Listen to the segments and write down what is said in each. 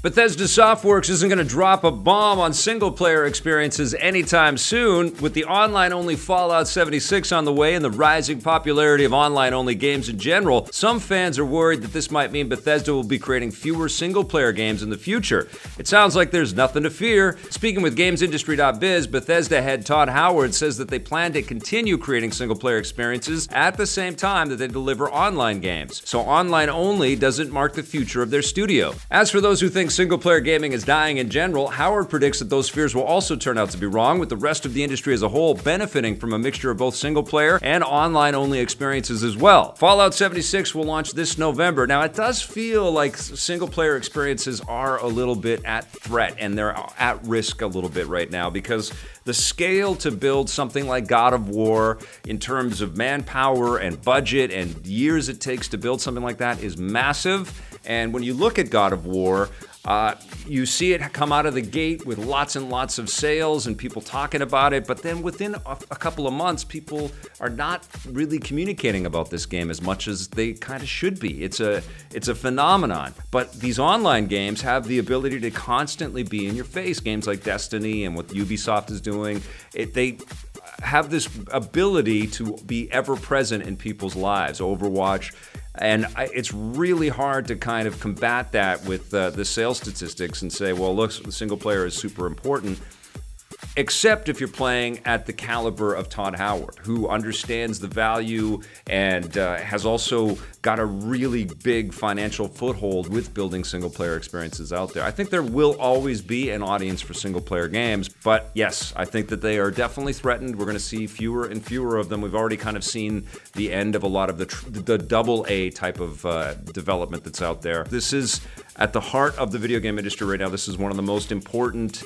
Bethesda Softworks isn't going to drop a bomb on single-player experiences anytime soon. With the online-only Fallout 76 on the way and the rising popularity of online-only games in general, some fans are worried that this might mean Bethesda will be creating fewer single-player games in the future. It sounds like there's nothing to fear. Speaking with GamesIndustry.biz, Bethesda head Todd Howard says that they plan to continue creating single-player experiences at the same time that they deliver online games. So online-only doesn't mark the future of their studio. As for those who think single-player gaming is dying in general, Howard predicts that those fears will also turn out to be wrong, with the rest of the industry as a whole benefiting from a mixture of both single-player and online-only experiences as well. Fallout 76 will launch this November. Now, it does feel like single-player experiences are a little bit at threat, and they're at risk a little bit right now, because the scale to build something like God of War in terms of manpower and budget and years it takes to build something like that is massive. And when you look at God of War, you see it come out of the gate with lots and lots of sales and people talking about it, but then within a couple of months, people are not really communicating about this game as much as they kind of should be. It's a phenomenon. But these online games have the ability to constantly be in your face. Games like Destiny and what Ubisoft is doing, they have this ability to be ever present in people's lives. Overwatch. And it's really hard to kind of combat that with the sales statistics and say, well, look, the single player is super important. Except if you're playing at the caliber of Todd Howard, who understands the value and has also got a really big financial foothold with building single-player experiences out there. I think there will always be an audience for single-player games, but yes, I think that they are definitely threatened. We're going to see fewer and fewer of them. We've already kind of seen the end of a lot of the double-A type of development that's out there. This is at the heart of the video game industry right now. This is one of the most important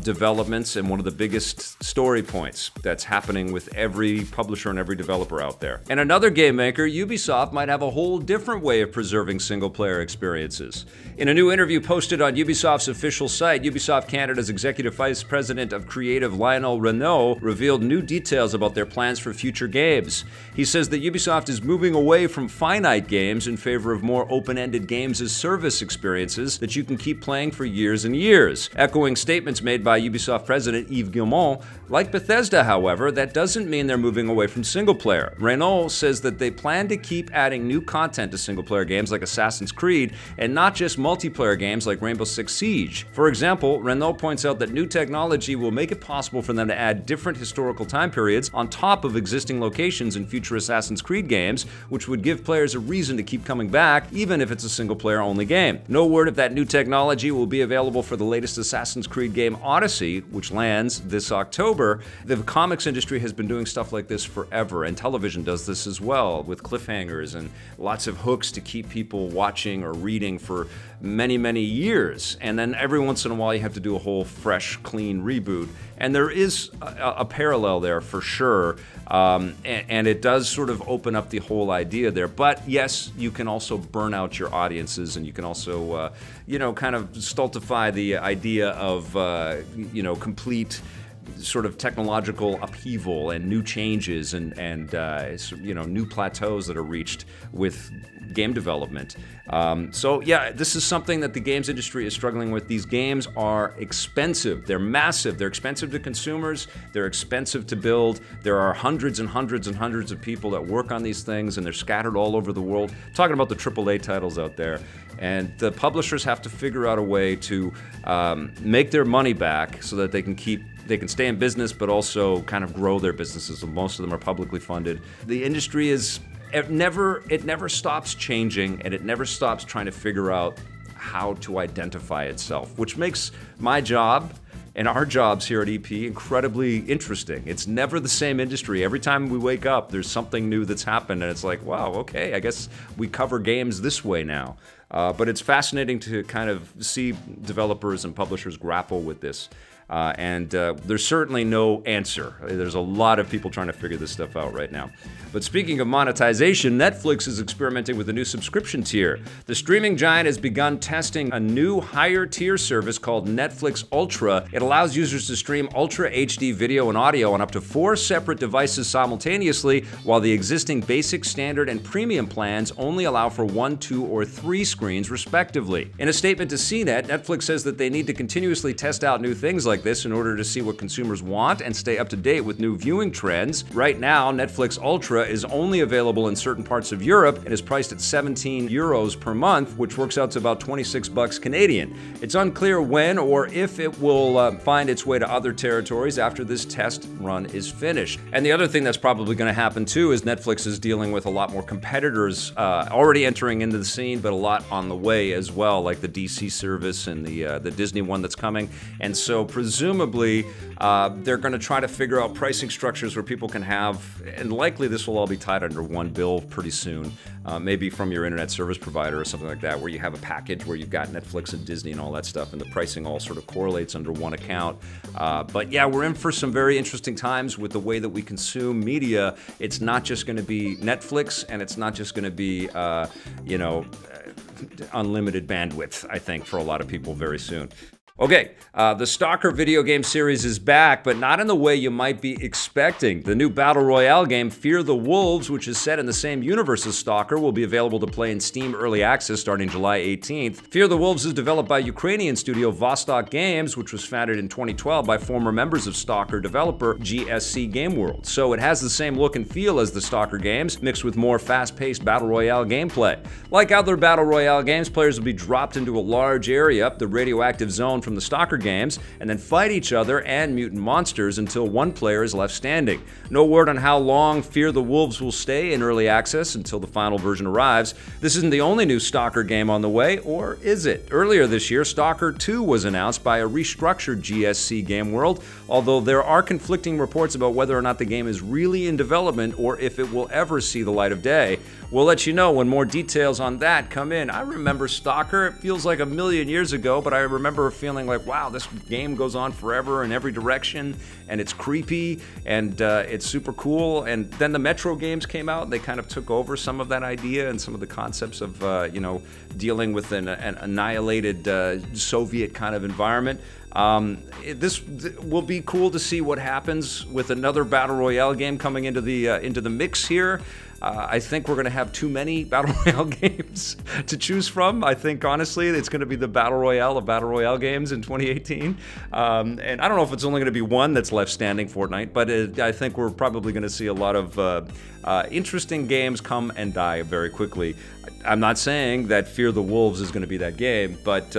developments and one of the biggest story points that's happening with every publisher and every developer out there. And another game maker, Ubisoft, might have a whole different way of preserving single-player experiences. In a new interview posted on Ubisoft's official site, Ubisoft Canada's Executive Vice President of Creative, Lionel Renaud, revealed new details about their plans for future games. He says that Ubisoft is moving away from finite games in favor of more open-ended games as service experiences that you can keep playing for years and years. Echoing statements made by Ubisoft President Yves Guillemot, like Bethesda, however, that doesn't mean they're moving away from single-player. Renaud says that they plan to keep adding new content to single-player games like Assassin's Creed, and not just multiplayer games like Rainbow Six Siege. For example, Renaud points out that new technology will make it possible for them to add different historical time periods on top of existing locations in future Assassin's Creed games, which would give players a reason to keep coming back, even if it's a single-player only game. No word if that new technology will be available for the latest Assassin's Creed game, Odyssey, which lands this October. The comics industry has been doing stuff like this forever, and television does this as well, with cliffhangers and lots of hooks to keep people watching or reading for many, many years. And then every once in a while you have to do a whole fresh, clean reboot. And there is a parallel there for sure. And it does sort of open up the whole idea there. But yes, you can also burn out your audiences, and you can also, kind of stultify the idea of, complete sort of technological upheaval and new changes and new plateaus that are reached with game development. So yeah, this is something that the games industry is struggling with. These games are expensive. They're massive. They're expensive to consumers. They're expensive to build. There are hundreds and hundreds and hundreds of people that work on these things, and they're scattered all over the world. I'm talking about the AAA titles out there. And the publishers have to figure out a way to make their money back so that they can stay in business, but also kind of grow their businesses. Most of them are publicly funded. The industry it never stops changing, and it never stops trying to figure out how to identify itself, which makes my job and our jobs here at EP incredibly interesting. It's never the same industry. Every time we wake up, there's something new that's happened, and it's like, wow, okay, I guess we cover games this way now. But it's fascinating to kind of see developers and publishers grapple with this. and there's certainly no answer. There's a lot of people trying to figure this stuff out right now. But speaking of monetization, Netflix is experimenting with a new subscription tier. The streaming giant has begun testing a new higher tier service called Netflix Ultra. It allows users to stream Ultra HD video and audio on up to 4 separate devices simultaneously, while the existing basic, standard, and premium plans only allow for 1, 2, or 3 screens respectively. In a statement to CNET, Netflix says that they need to continuously test out new things like this in order to see what consumers want and stay up to date with new viewing trends. Right now, Netflix Ultra is only available in certain parts of Europe and is priced at 17 euros per month, which works out to about 26 bucks Canadian. It's unclear when or if it will find its way to other territories after this test run is finished. And the other thing that's probably going to happen too is Netflix is dealing with a lot more competitors already entering into the scene, but a lot on the way as well, like the DC service and the Disney one that's coming. And so presumably they're going to try to figure out pricing structures where people can have, and likely this will all be tied under one bill pretty soon, maybe from your internet service provider or something like that, where you have a package where you've got Netflix and Disney and all that stuff, and the pricing all sort of correlates under one account. But yeah, we're in for some very interesting times with the way that we consume media. It's not just going to be Netflix, and it's not just going to be, unlimited bandwidth, I think, for a lot of people very soon. Okay, the Stalker video game series is back, but not in the way you might be expecting. The new Battle Royale game, Fear the Wolves, which is set in the same universe as Stalker, will be available to play in Steam Early Access starting July 18th. Fear the Wolves is developed by Ukrainian studio Vostok Games, which was founded in 2012 by former members of Stalker developer GSC Game World. So it has the same look and feel as the Stalker games, mixed with more fast-paced Battle Royale gameplay. Like other Battle Royale games, players will be dropped into a large area, the radioactive zone from the Stalker games, and then fight each other and mutant monsters until one player is left standing. No word on how long Fear the Wolves will stay in early access until the final version arrives. This isn't the only new Stalker game on the way, or is it? Earlier this year, Stalker 2 was announced by a restructured GSC Game World, although there are conflicting reports about whether or not the game is really in development or if it will ever see the light of day. We'll let you know when more details on that come in. I remember Stalker. It feels like a million years ago, but I remember feeling like, wow, this game goes on forever in every direction, and it's creepy, and it's super cool. And then the Metro games came out, and they kind of took over some of that idea and some of the concepts of, dealing with an annihilated Soviet kind of environment. This will be cool to see what happens with another Battle Royale game coming into the mix here. I think we're going to have too many Battle Royale games to choose from. I think, honestly, it's going to be the Battle Royale of Battle Royale games in 2018. And I don't know if it's only going to be one that's left standing Fortnite, but I think we're probably going to see a lot of interesting games come and die very quickly. I'm not saying that Fear the Wolves is going to be that game, but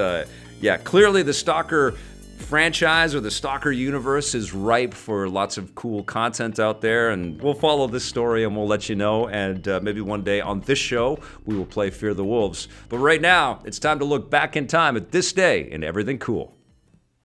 yeah, clearly the Stalker franchise or the Stalker universe is ripe for lots of cool content out there, and we'll follow this story and we'll let you know, and maybe one day on this show we will play Fear the Wolves. But right now, it's time to look back in time at this day in everything cool.